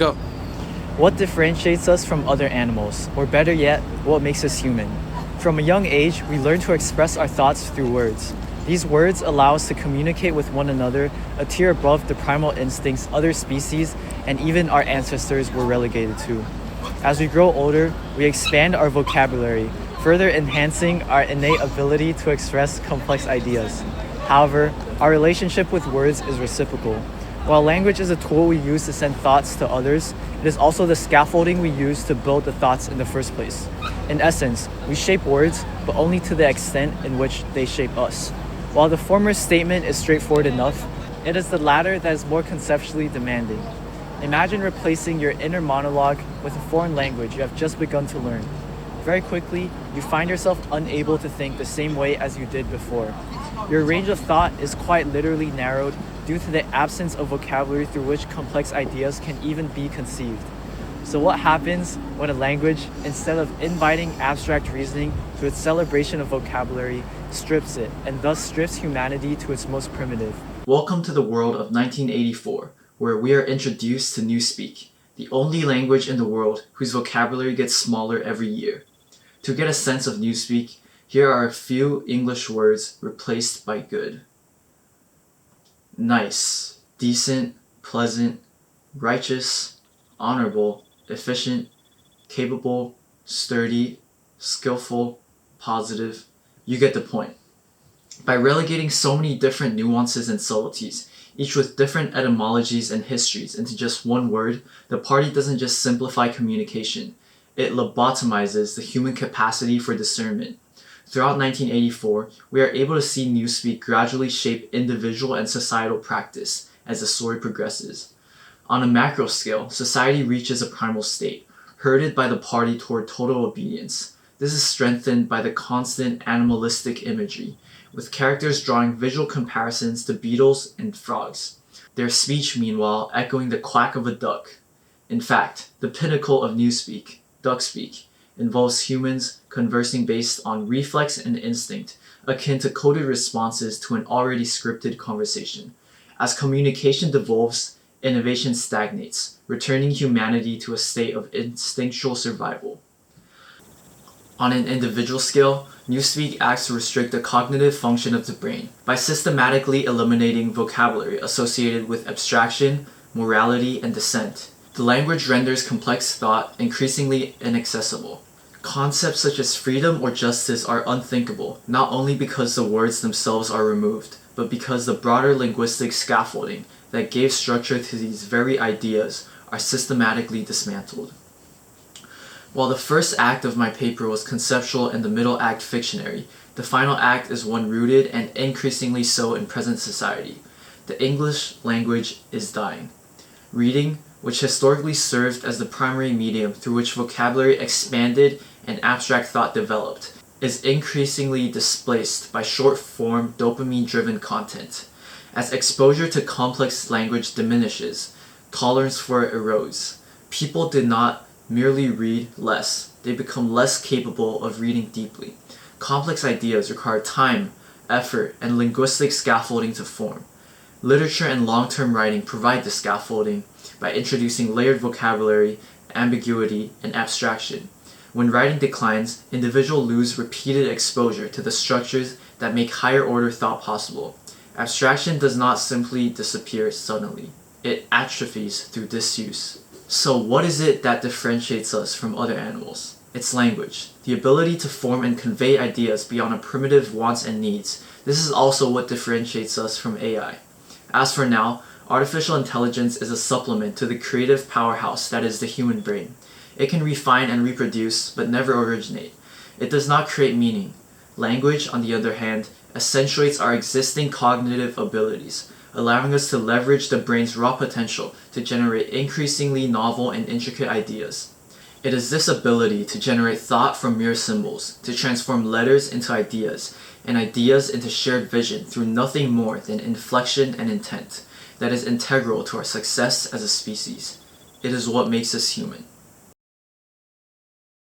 go. What differentiates us from other animals, or better yet, what makes us human? From a young age, we learn to express our thoughts through words. These words allow us to communicate with one another, a tier above the primal instincts other species and even our ancestors were relegated to. As we grow older, we expand our vocabulary, further enhancing our innate ability to express complex ideas. However, our relationship with words is reciprocal. While language is a tool we use to send thoughts to others, it is also the scaffolding we use to build the thoughts in the first place. In essence, we shape words, but only to the extent in which they shape us. While the former statement is straightforward enough, it is the latter that is more conceptually demanding. Imagine replacing your inner monologue with a foreign language you have just begun to learn. Very quickly, you find yourself unable to think the same way as you did before. Your range of thought is quite literally narrowed due to the absence of vocabulary through which complex ideas can even be conceived. So what happens when a language, instead of inviting abstract reasoning to its celebration of vocabulary, strips it, and thus strips humanity to its most primitive? Welcome to the world of 1984, where we are introduced to Newspeak, the only language in the world whose vocabulary gets smaller every year. To get a sense of Newspeak, here are a few English words replaced by good. Nice, decent, pleasant, righteous, honorable, efficient, capable, sturdy, skillful, positive. You get the point. By relegating so many different nuances and subtleties, each with different etymologies and histories, into just one word, the party doesn't just simplify communication, it lobotomizes the human capacity for discernment. Throughout 1984, we are able to see Newspeak gradually shape individual and societal practice as the story progresses. On a macro scale, society reaches a primal state, herded by the party toward total obedience. This is strengthened by the constant animalistic imagery, with characters drawing visual comparisons to beetles and frogs, their speech meanwhile echoing the quack of a duck. In fact, the pinnacle of Newspeak, duckspeak, involves humans conversing based on reflex and instinct, akin to coded responses to an already scripted conversation. As communication devolves, innovation stagnates, returning humanity to a state of instinctual survival. On an individual scale, Newspeak acts to restrict the cognitive function of the brain by systematically eliminating vocabulary associated with abstraction, morality, and dissent. The language renders complex thought increasingly inaccessible. Concepts such as freedom or justice are unthinkable, not only because the words themselves are removed, but because the broader linguistic scaffolding that gave structure to these very ideas are systematically dismantled. While the first act of my paper was conceptual and the middle act fictionary, the final act is one rooted and increasingly so in present society. The English language is dying. Reading, which historically served as the primary medium through which vocabulary expanded and abstract thought developed, is increasingly displaced by short-form, dopamine-driven content. As exposure to complex language diminishes, tolerance for it erodes. People did not merely read less, they become less capable of reading deeply. Complex ideas require time, effort, and linguistic scaffolding to form. Literature and long-term writing provide the scaffolding by introducing layered vocabulary, ambiguity, and abstraction. When writing declines, individuals lose repeated exposure to the structures that make higher-order thought possible. Abstraction does not simply disappear suddenly. It atrophies through disuse. So what is it that differentiates us from other animals? It's language, the ability to form and convey ideas beyond our primitive wants and needs. This is also what differentiates us from AI. As for now, artificial intelligence is a supplement to the creative powerhouse that is the human brain. It can refine and reproduce, but never originate. It does not create meaning. Language, on the other hand, accentuates our existing cognitive abilities, allowing us to leverage the brain's raw potential to generate increasingly novel and intricate ideas. It is this ability to generate thought from mere symbols, to transform letters into ideas, and ideas into shared vision through nothing more than inflection and intent, that is integral to our success as a species. It is what makes us human.